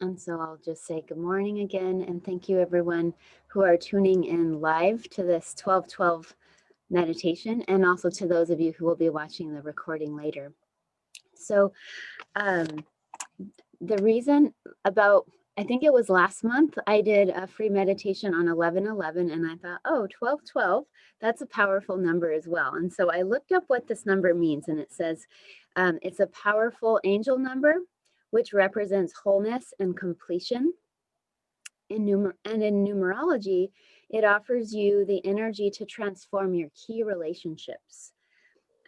And so I'll just say good morning again, and thank you everyone who are tuning in live to this 1212 meditation, and also to those of you who will be watching the recording later. So the reason about, I think it was last month, I did a free meditation on 1111, and I thought, oh, 1212, that's a powerful number as well. And so I looked up what this number means, and it says it's a powerful angel number, which represents wholeness and completion. In numerology, it offers you the energy to transform your key relationships.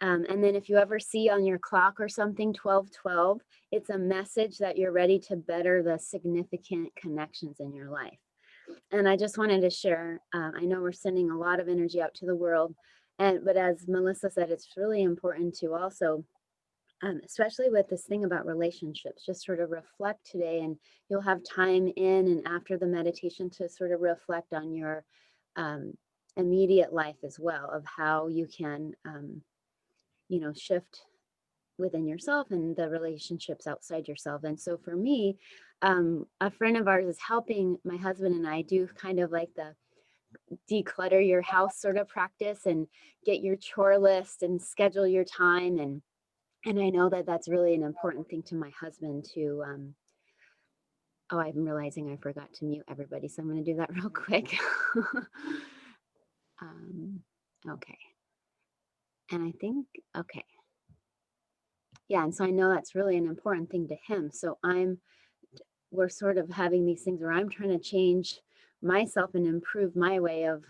And then if you ever see on your clock or something 1212, it's a message that you're ready to better the significant connections in your life. And I just wanted to share, I know we're sending a lot of energy out to the world, but as Melissa said, it's really important to also, especially with this thing about relationships, just sort of reflect today, and you'll have time in and after the meditation to sort of reflect on your immediate life as well, of how you can shift within yourself and the relationships outside yourself. And so for me, a friend of ours is helping my husband and I do kind of like the declutter your house sort of practice, and get your chore list and schedule your time. And I know that that's really an important thing to my husband to, oh, I'm realizing I forgot to mute everybody, so I'm going to do that real quick. Okay. And I think, okay. Yeah, and so I know that's really an important thing to him. So we're sort of having these things where I'm trying to change myself and improve my way of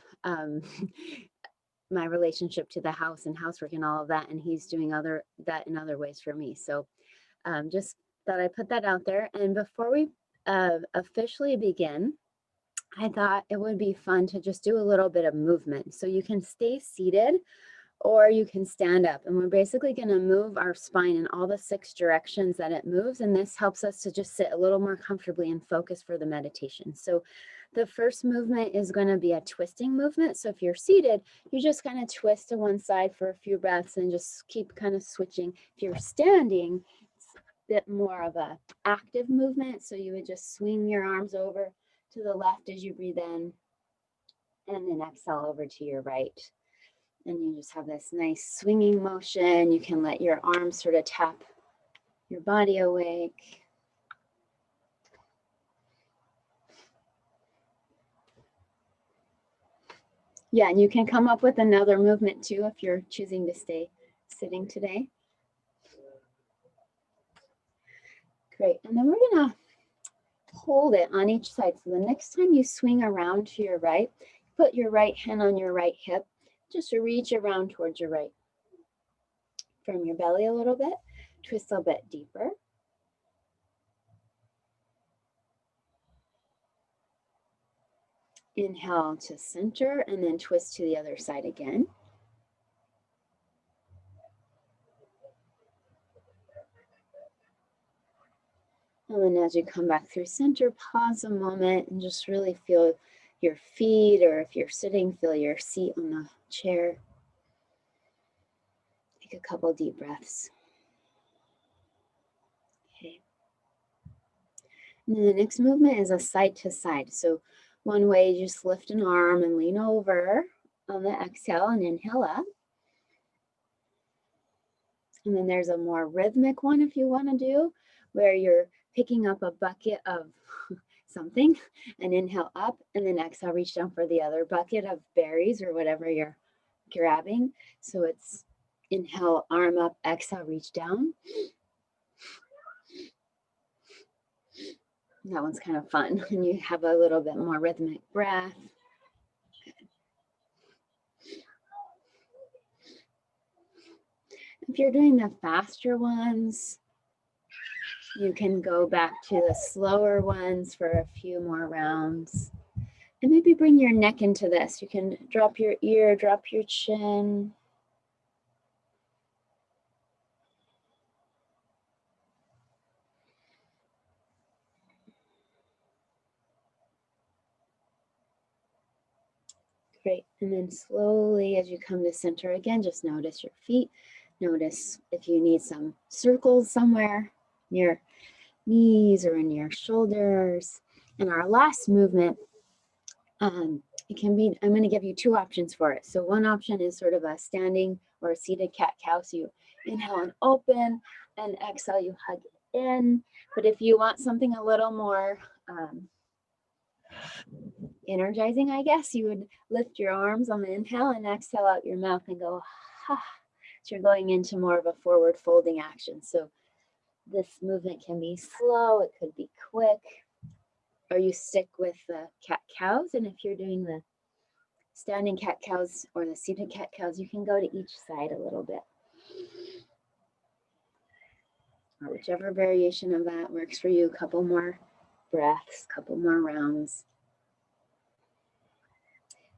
my relationship to the house and housework and all of that. And he's doing that in other ways for me. So just thought I put that out there. And before we officially begin, I thought it would be fun to just do a little bit of movement. So you can stay seated or you can stand up, and we're basically going to move our spine in all the 6 directions that it moves. And this helps us to just sit a little more comfortably and focus for the meditation. So the first movement is going to be a twisting movement. So if you're seated, you just kind of twist to one side for a few breaths and just keep kind of switching. If you're standing, it's a bit more of a active movement. So you would just swing your arms over to the left as you breathe in, and then exhale over to your right. And you just have this nice swinging motion. You can let your arms sort of tap your body awake. Yeah, and you can come up with another movement too if you're choosing to stay sitting today. Great, and then we're gonna hold it on each side. So the next time you swing around to your right, put your right hand on your right hip, just reach around towards your right. From your belly a little bit, twist a bit deeper. Inhale to center, and then twist to the other side again. And then as you come back through center, pause a moment and just really feel your feet, or if you're sitting, feel your seat on the chair. Take a couple deep breaths. Okay. And then the next movement is a side to side. So one way, you just lift an arm and lean over on the exhale and inhale up. And then there's a more rhythmic one if you want to do, where you're picking up a bucket of something and inhale up, and then exhale, reach down for the other bucket of berries or whatever you're grabbing. So it's inhale, arm up, exhale, reach down. That one's kind of fun, and you have a little bit more rhythmic breath. If you're doing the faster ones, you can go back to the slower ones for a few more rounds. And maybe bring your neck into this. You can drop your ear, drop your chin. Great. And then slowly as you come to center again, just notice your feet. Notice if you need some circles somewhere. Your knees or in your shoulders. And our last movement, it can be, I'm going to give you two options for it. So one option is sort of a standing or a seated cat-cow. So you inhale and open, and exhale, you hug in. But if you want something a little more energizing, I guess, you would lift your arms on the inhale and exhale out your mouth and go, ha. So you're going into more of a forward folding action. So this movement can be slow, it could be quick, or you stick with the cat-cows. And if you're doing the standing cat-cows or the seated cat-cows, you can go to each side a little bit. Or whichever variation of that works for you. A couple more breaths, a couple more rounds.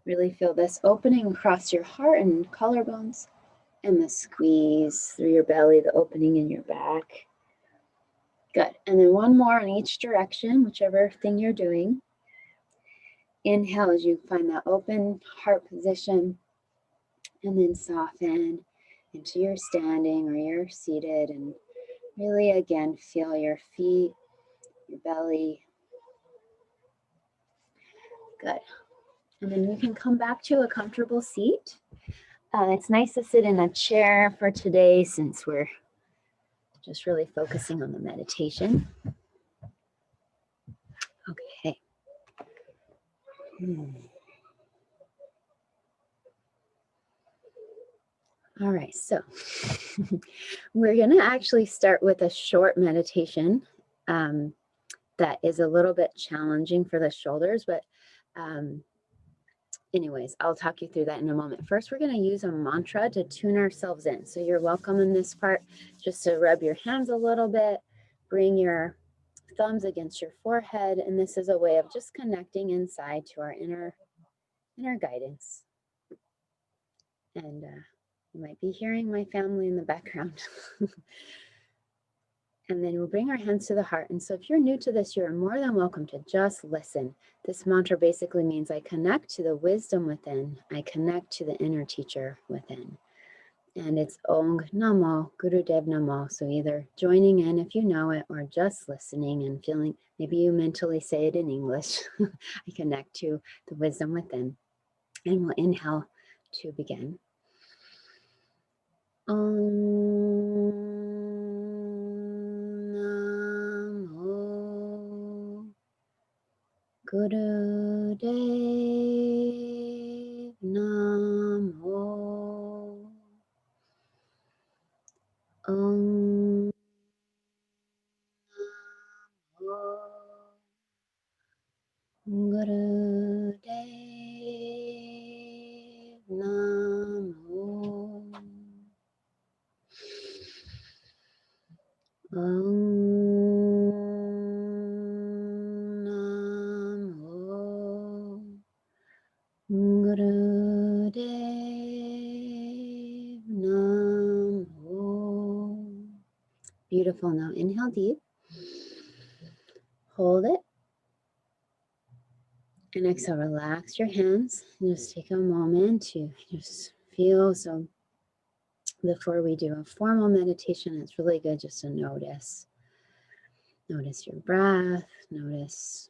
Really feel this opening across your heart and collarbones, and the squeeze through your belly, the opening in your back. Good. And then one more in each direction, whichever thing you're doing. Inhale as you find that open heart position, and then soften into your standing or your seated, and really again feel your feet, your belly. Good. And then you can come back to a comfortable seat. It's nice to sit in a chair for today since we're just really focusing on the meditation. Okay. All right, so we're going to actually start with a short meditation that is a little bit challenging for the shoulders, but anyways, I'll talk you through that in a moment. First, we're going to use a mantra to tune ourselves in. So you're welcome in this part just to rub your hands a little bit, bring your thumbs against your forehead, and this is a way of just connecting inside to our inner guidance. And you might be hearing my family in the background. And then we'll bring our hands to the heart. And so if you're new to this, you're more than welcome to just listen. This mantra basically means I connect to the wisdom within. I connect to the inner teacher within. And it's Ong Namo, Gurudev Namo. So either joining in if you know it, or just listening and feeling, maybe you mentally say it in English. I connect to the wisdom within. And we'll inhale to begin. Gurudev Namo. Om Namo. Gurudev Namo. Gurudev Namo. Beautiful. Now inhale deep. Hold it. And exhale, relax your hands. And just take a moment to just feel. So before we do a formal meditation, it's really good just to notice. Notice your breath. Notice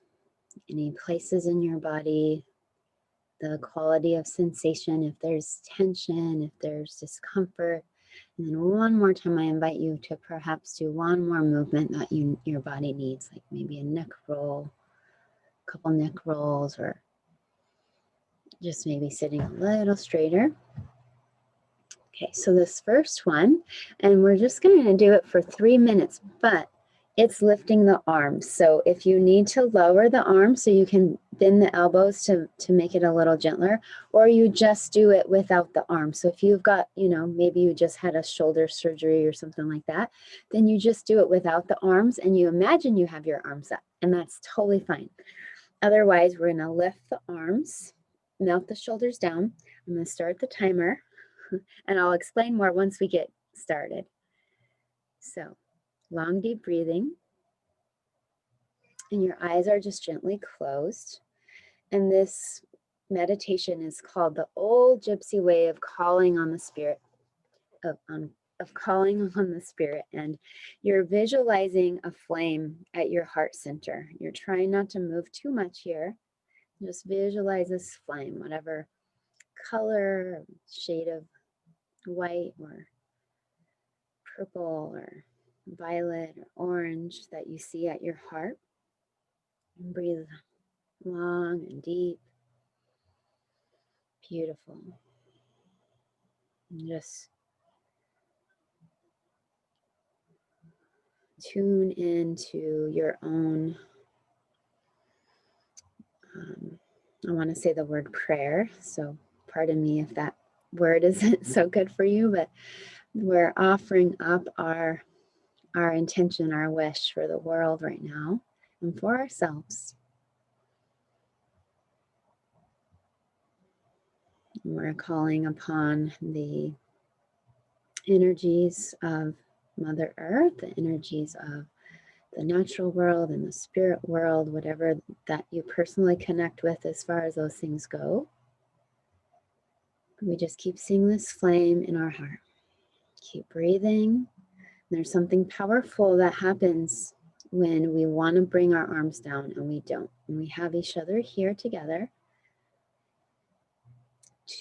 any places in your body, the quality of sensation, if there's tension, if there's discomfort. And then one more time, I invite you to perhaps do one more movement that your body needs, like maybe a neck roll, a couple neck rolls, or just maybe sitting a little straighter. Okay, so this first one, and we're just going to do it for 3 minutes, but it's lifting the arms. So if you need to lower the arms so you can bend the elbows to make it a little gentler, or you just do it without the arms. So if you've got, maybe you just had a shoulder surgery or something like that, then you just do it without the arms and you imagine you have your arms up, and that's totally fine. Otherwise, we're going to lift the arms, melt the shoulders down. I'm going to start the timer and I'll explain more once we get started. So, long deep breathing, and your eyes are just gently closed. And this meditation is called the old Gypsy way of calling on the spirit, on of calling on the spirit, and you're visualizing a flame at your heart center. You're trying not to move too much here. Just visualize this flame, whatever color, shade of white or purple or violet or orange that you see at your heart. And breathe long and deep. Beautiful. And just tune into your own, I want to say the word prayer, so pardon me if that word isn't so good for you, but we're offering up our intention, our wish for the world right now and for ourselves. And we're calling upon the energies of Mother Earth, the energies of the natural world and the spirit world, whatever that you personally connect with as far as those things go. We just keep seeing this flame in our heart. Keep breathing. There's something powerful that happens when we want to bring our arms down and we don't. And we have each other here together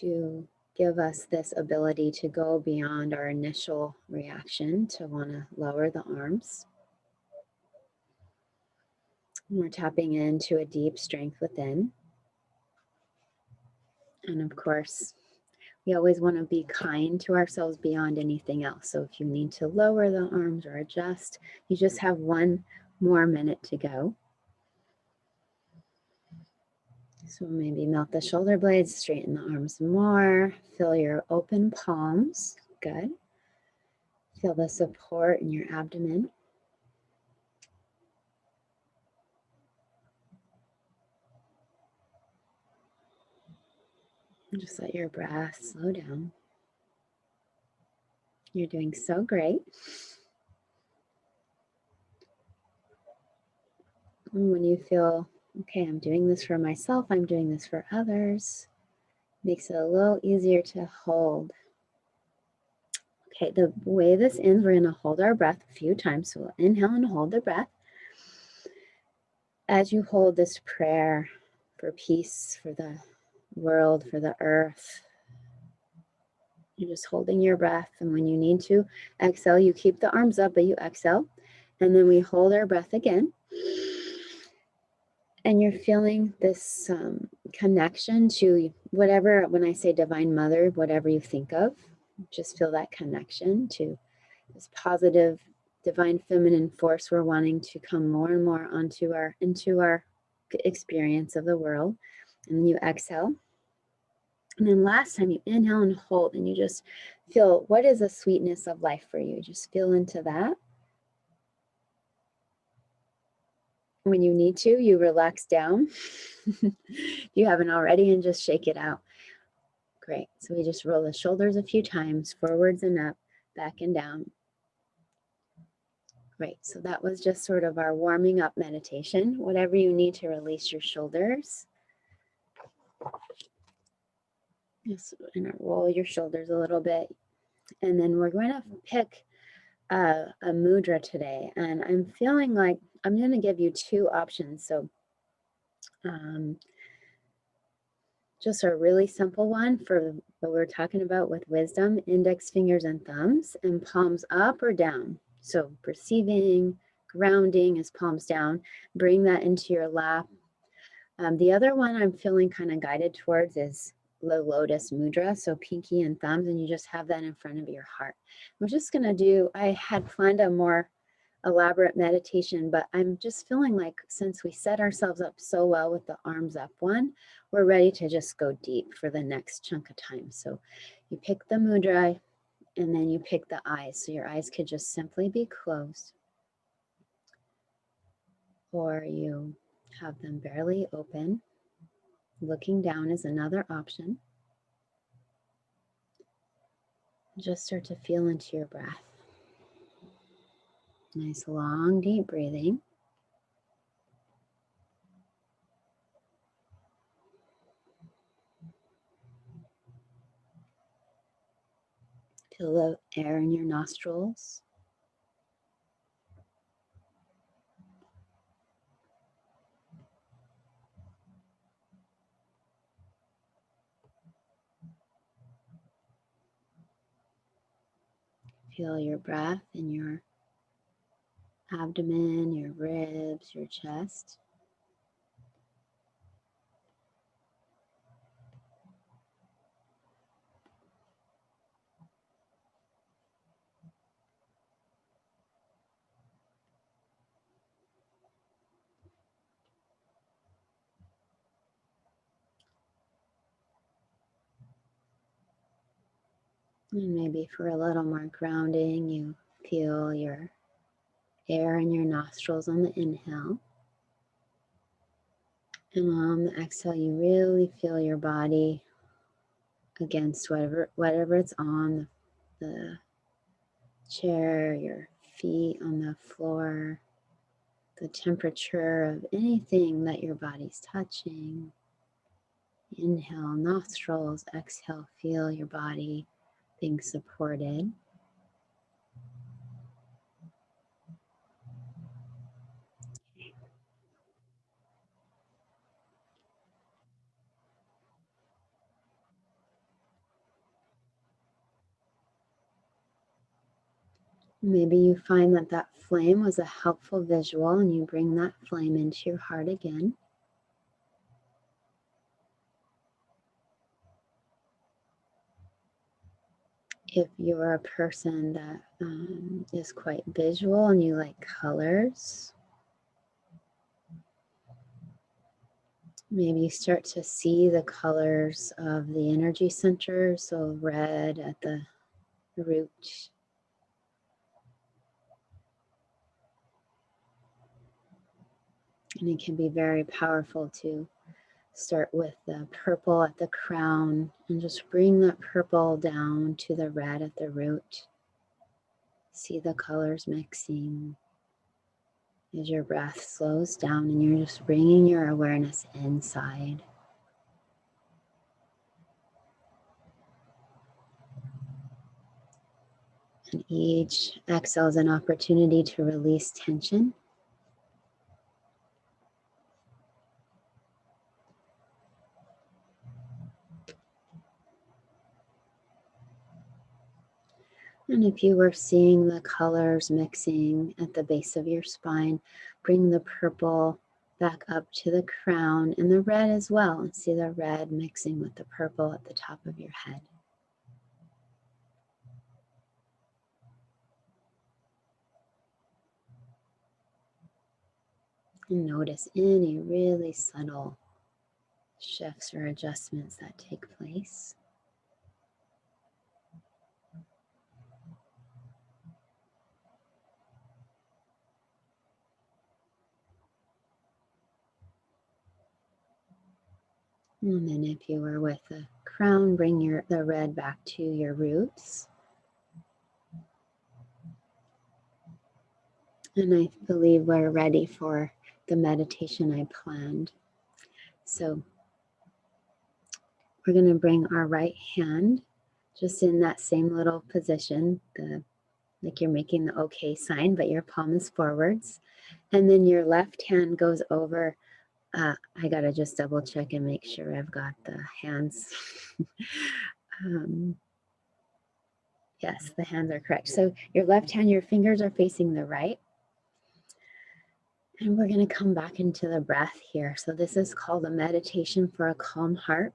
to give us this ability to go beyond our initial reaction to want to lower the arms. And we're tapping into a deep strength within. And of course, we always want to be kind to ourselves beyond anything else. So if you need to lower the arms or adjust, you just have one more minute to go. So maybe melt the shoulder blades, straighten the arms more, feel your open palms. Good. Feel the support in your abdomen. And just let your breath slow down. You're doing so great. And when you feel, okay, I'm doing this for myself, I'm doing this for others, makes it a little easier to hold. Okay, the way this ends, we're going to hold our breath a few times. So we'll inhale and hold the breath. As you hold this prayer for peace, for the world, for the earth, you're just holding your breath. And when you need to exhale, you keep the arms up, but you exhale. And then we hold our breath again. And you're feeling this connection to whatever, when I say Divine Mother, whatever you think of, just feel that connection to this positive, divine feminine force we're wanting to come more and more into our experience of the world. And then you exhale. And then last time you inhale and hold, and you just feel, what is the sweetness of life for you? Just feel into that. When you need to, you relax down. If you haven't already, and just shake it out. Great. So we just roll the shoulders a few times, forwards and up, back and down. Great. So that was just sort of our warming up meditation. Whatever you need to release your shoulders. Just roll your shoulders a little bit. And then we're going to pick a mudra today. And I'm feeling like I'm going to give you two options. So just a really simple one for what we're talking about with wisdom, index fingers and thumbs, and palms up or down. So perceiving, grounding is palms down. Bring that into your lap. The other one I'm feeling kind of guided towards is the lotus mudra. So pinky and thumbs, and you just have that in front of your heart. We're just going to do, I had planned a more elaborate meditation, but I'm just feeling like since we set ourselves up so well with the arms up one, we're ready to just go deep for the next chunk of time. So you pick the mudra and then you pick the eyes. So your eyes could just simply be closed, or you have them barely open. Looking down is another option. Just start to feel into your breath. Nice long deep breathing. Feel the air in your nostrils. Feel your breath in your abdomen, your ribs, your chest. And maybe for a little more grounding, you feel your air in your nostrils on the inhale. And on the exhale, you really feel your body against whatever it's on, the chair, your feet on the floor, the temperature of anything that your body's touching. Inhale, nostrils, exhale, feel your body being supported. Maybe you find that that flame was a helpful visual and you bring that flame into your heart again. If you're a person that is quite visual and you like colors, maybe you start to see the colors of the energy center. So red at the root. And it can be very powerful to start with the purple at the crown and just bring that purple down to the red at the root. See the colors mixing as your breath slows down and you're just bringing your awareness inside. And each exhale is an opportunity to release tension. And if you were seeing the colors mixing at the base of your spine, bring the purple back up to the crown and the red as well. And see the red mixing with the purple at the top of your head. And notice any really subtle shifts or adjustments that take place. And then if you were with the crown, bring the red back to your roots. And I believe we're ready for the meditation I planned. So we're going to bring our right hand just in that same little position, like you're making the okay sign, but your palm is forwards. And then your left hand goes over. I got to just double check and make sure I've got the hands. Yes, the hands are correct. So your left hand, your fingers are facing the right. And we're going to come back into the breath here. So this is called a meditation for a calm heart.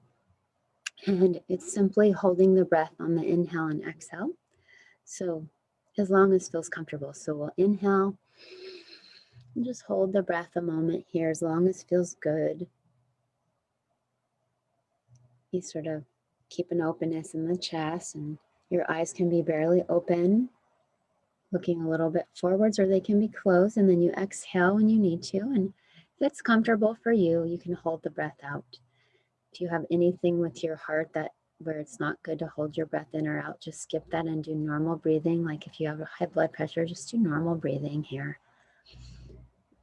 And it's simply holding the breath on the inhale and exhale. So as long as feels comfortable. So we'll inhale and just hold the breath a moment here as long as feels good. You sort of keep an openness in the chest and your eyes can be barely open, looking a little bit forwards, or they can be closed, and then you exhale when you need to. And if it's comfortable for you, you can hold the breath out. If you have anything with your heart where it's not good to hold your breath in or out, just skip that and do normal breathing. Like if you have a high blood pressure, just do normal breathing here.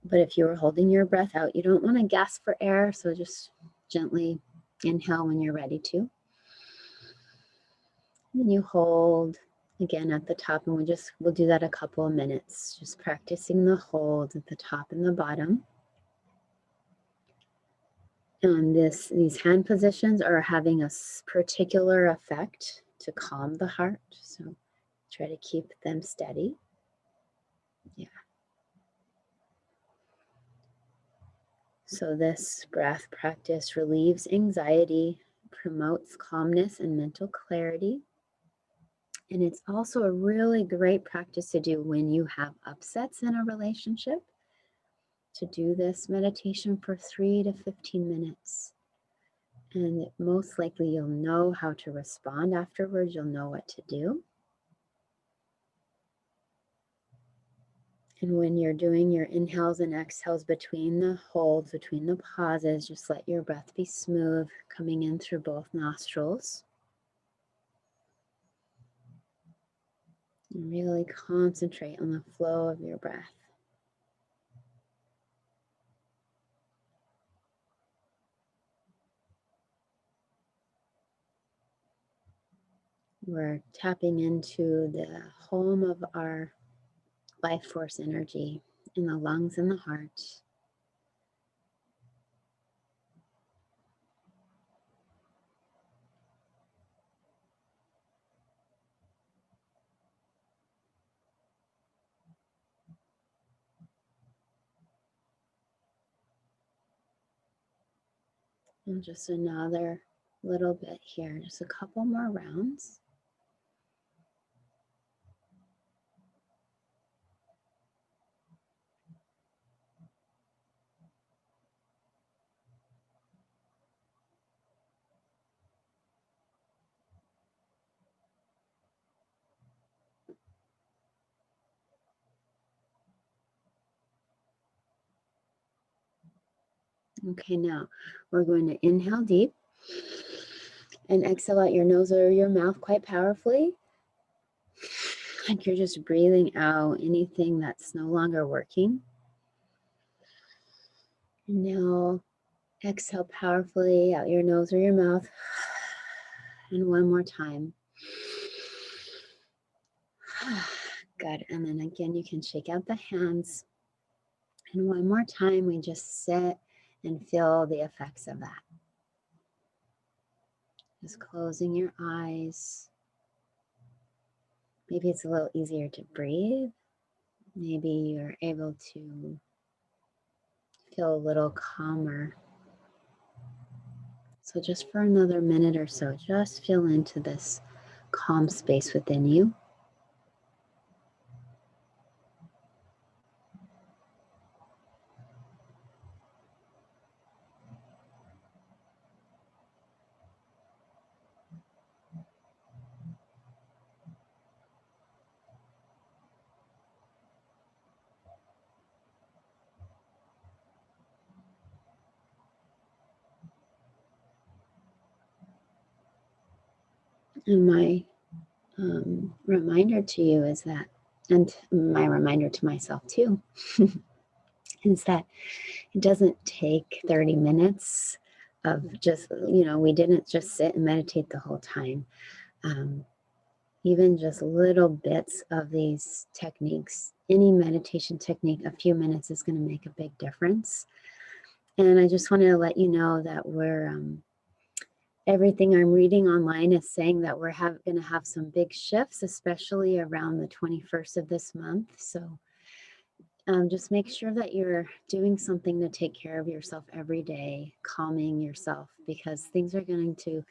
But if you were holding your breath out, you don't want to gasp for air, so just gently inhale when you're ready to. And then you hold again at the top, and we'll do that a couple of minutes, just practicing the holds at the top and the bottom. And these hand positions are having a particular effect to calm the heart. So try to keep them steady. Yeah. So this breath practice relieves anxiety, promotes calmness and mental clarity. And it's also a really great practice to do when you have upsets in a relationship, to do this meditation for 3 to 15 minutes. And most likely you'll know how to respond afterwards. You'll know what to do. And when you're doing your inhales and exhales between the holds, between the pauses, just let your breath be smooth, coming in through both nostrils. And really concentrate on the flow of your breath. We're tapping into the home of our life force energy in the lungs and the heart. And just another little bit here, just a couple more rounds. Okay, now we're going to inhale deep and exhale out your nose or your mouth quite powerfully. Like you're just breathing out anything that's no longer working. And now exhale powerfully out your nose or your mouth. And one more time. Good. And then again, you can shake out the hands. And one more time, we just sit and feel the effects of that. Just closing your eyes. Maybe it's a little easier to breathe. Maybe you're able to feel a little calmer. So just for another minute or so, just feel into this calm space within you. And my reminder to you is that, and my reminder to myself too, is that it doesn't take 30 minutes of just, we didn't just sit and meditate the whole time. Even just little bits of these techniques, any meditation technique, a few minutes is going to make a big difference. And I just wanted to let you know that everything I'm reading online is saying that we're going to have some big shifts, especially around the 21st of this month. So just make sure that you're doing something to take care of yourself every day, calming yourself, because things are going to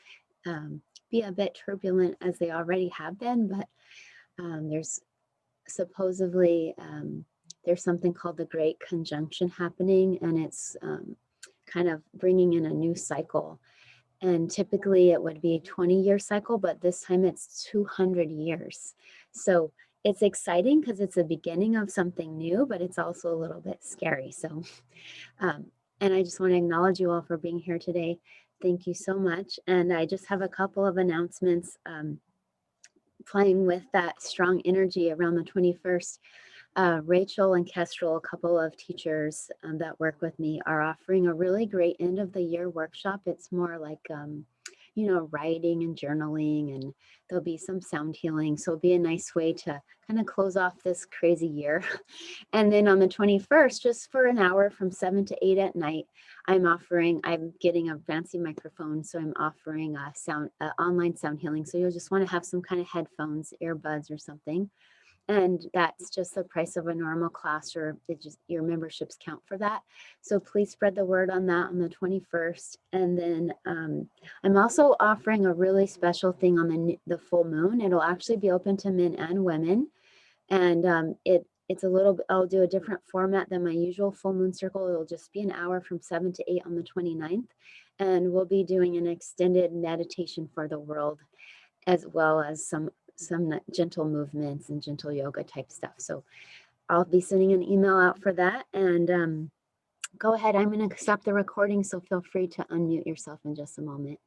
be a bit turbulent, as they already have been, but there's supposedly there's something called the Great Conjunction happening, and it's kind of bringing in a new cycle. And typically it would be a 20-year cycle, but this time it's 200 years. So it's exciting because it's the beginning of something new, but it's also a little bit scary. So, and I just want to acknowledge you all for being here today. Thank you so much. And I just have a couple of announcements playing with that strong energy around the 21st. Rachel and Kestrel, a couple of teachers that work with me, are offering a really great end of the year workshop. It's more like, writing and journaling, and there'll be some sound healing. So it'll be a nice way to kind of close off this crazy year. And then on the 21st, just for an hour from 7 to 8 at night, I'm getting a fancy microphone. So I'm offering online sound healing. So you'll just want to have some kind of headphones, earbuds or something. And that's just the price of a normal class, or your memberships count for that. So please spread the word on that on the 21st. And then I'm also offering a really special thing on the full moon. It'll actually be open to men and women. And I'll do a different format than my usual full moon circle. It'll just be an hour from 7 to 8 on the 29th. And we'll be doing an extended meditation for the world, as well as some gentle movements and gentle yoga type stuff. So I'll be sending an email out for that. And go ahead, I'm going to stop the recording, so feel free to unmute yourself in just a moment.